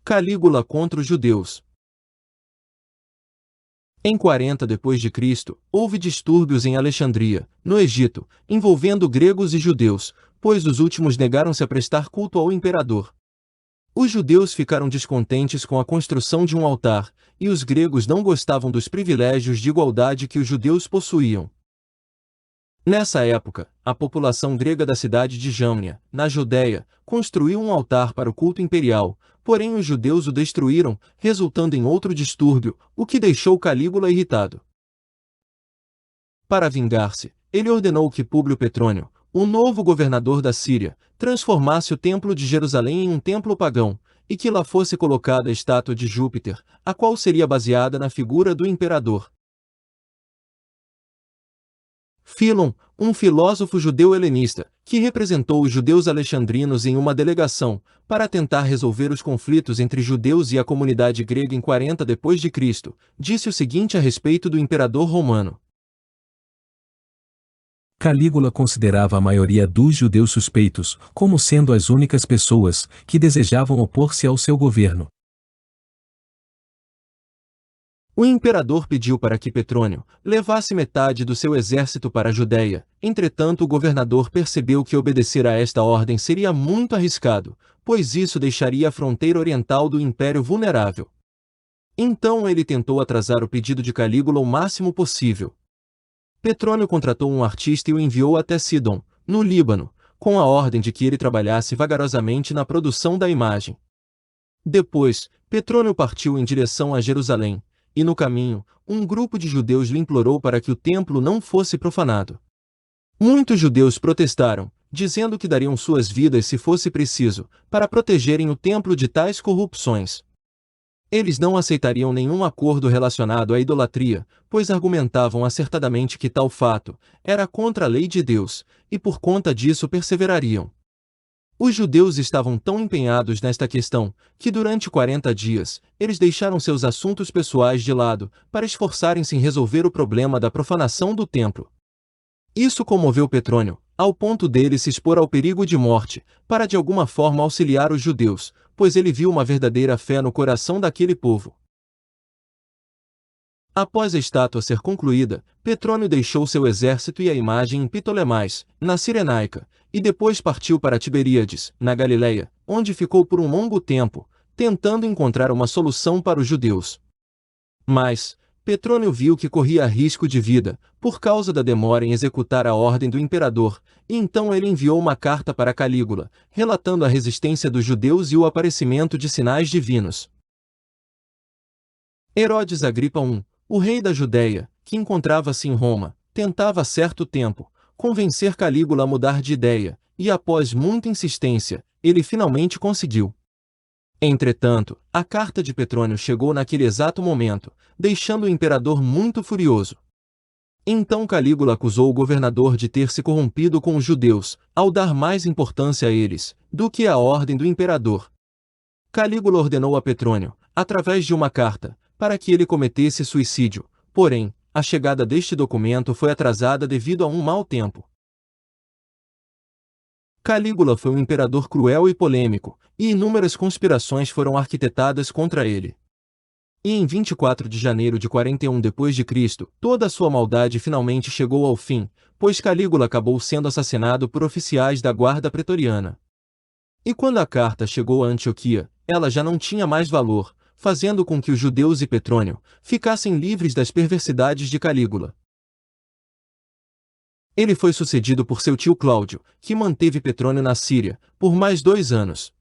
Calígula contra os judeus. Em 40 d.C., houve distúrbios em Alexandria, no Egito, envolvendo gregos e judeus, pois os últimos negaram-se a prestar culto ao imperador. Os judeus ficaram descontentes com a construção de um altar, e os gregos não gostavam dos privilégios de igualdade que os judeus possuíam. Nessa época, a população grega da cidade de Jâmnia, na Judéia, construiu um altar para o culto imperial, porém os judeus o destruíram, resultando em outro distúrbio, o que deixou Calígula irritado. Para vingar-se, ele ordenou que Públio Petrônio, o novo governador da Síria, transformasse o templo de Jerusalém em um templo pagão, e que lá fosse colocada a estátua de Júpiter, a qual seria baseada na figura do imperador. Filon, um filósofo judeu helenista, que representou os judeus alexandrinos em uma delegação, para tentar resolver os conflitos entre judeus e a comunidade grega em 40 d.C., disse o seguinte a respeito do imperador romano. Calígula considerava a maioria dos judeus suspeitos, como sendo as únicas pessoas que desejavam opor-se ao seu governo. O imperador pediu para que Petrônio levasse metade do seu exército para a Judéia, entretanto o governador percebeu que obedecer a esta ordem seria muito arriscado, pois isso deixaria a fronteira oriental do império vulnerável. Então ele tentou atrasar o pedido de Calígula o máximo possível. Petrônio contratou um artista e o enviou até Sidom, no Líbano, com a ordem de que ele trabalhasse vagarosamente na produção da imagem. Depois, Petrônio partiu em direção a Jerusalém, e no caminho, um grupo de judeus lhe implorou para que o templo não fosse profanado. Muitos judeus protestaram, dizendo que dariam suas vidas se fosse preciso, para protegerem o templo de tais corrupções. Eles não aceitariam nenhum acordo relacionado à idolatria, pois argumentavam acertadamente que tal fato era contra a lei de Deus, e por conta disso perseverariam. Os judeus estavam tão empenhados nesta questão, que durante 40 dias, eles deixaram seus assuntos pessoais de lado, para esforçarem-se em resolver o problema da profanação do templo. Isso comoveu Petrônio, ao ponto dele se expor ao perigo de morte, para de alguma forma auxiliar os judeus, pois ele viu uma verdadeira fé no coração daquele povo. Após a estátua ser concluída, Petrônio deixou seu exército e a imagem em Ptolemais, na Cirenaica, e depois partiu para Tiberíades, na Galileia, onde ficou por um longo tempo, tentando encontrar uma solução para os judeus. Mas, Petrônio viu que corria risco de vida, por causa da demora em executar a ordem do imperador, e então ele enviou uma carta para Calígula, relatando a resistência dos judeus e o aparecimento de sinais divinos. Herodes Agripa I, o rei da Judéia, que encontrava-se em Roma, tentava há certo tempo convencer Calígula a mudar de ideia, e após muita insistência, ele finalmente conseguiu. Entretanto, a carta de Petrônio chegou naquele exato momento, deixando o imperador muito furioso. Então Calígula acusou o governador de ter se corrompido com os judeus, ao dar mais importância a eles, do que à ordem do imperador. Calígula ordenou a Petrônio, através de uma carta, para que ele cometesse suicídio, porém, a chegada deste documento foi atrasada devido a um mau tempo. Calígula foi um imperador cruel e polêmico, e inúmeras conspirações foram arquitetadas contra ele. E em 24 de janeiro de 41 d.C., toda a sua maldade finalmente chegou ao fim, pois Calígula acabou sendo assassinado por oficiais da guarda pretoriana. E quando a carta chegou a Antioquia, ela já não tinha mais valor, fazendo com que os judeus e Petrônio ficassem livres das perversidades de Calígula. Ele foi sucedido por seu tio Cláudio, que manteve Petrônio na Síria por mais 2 anos.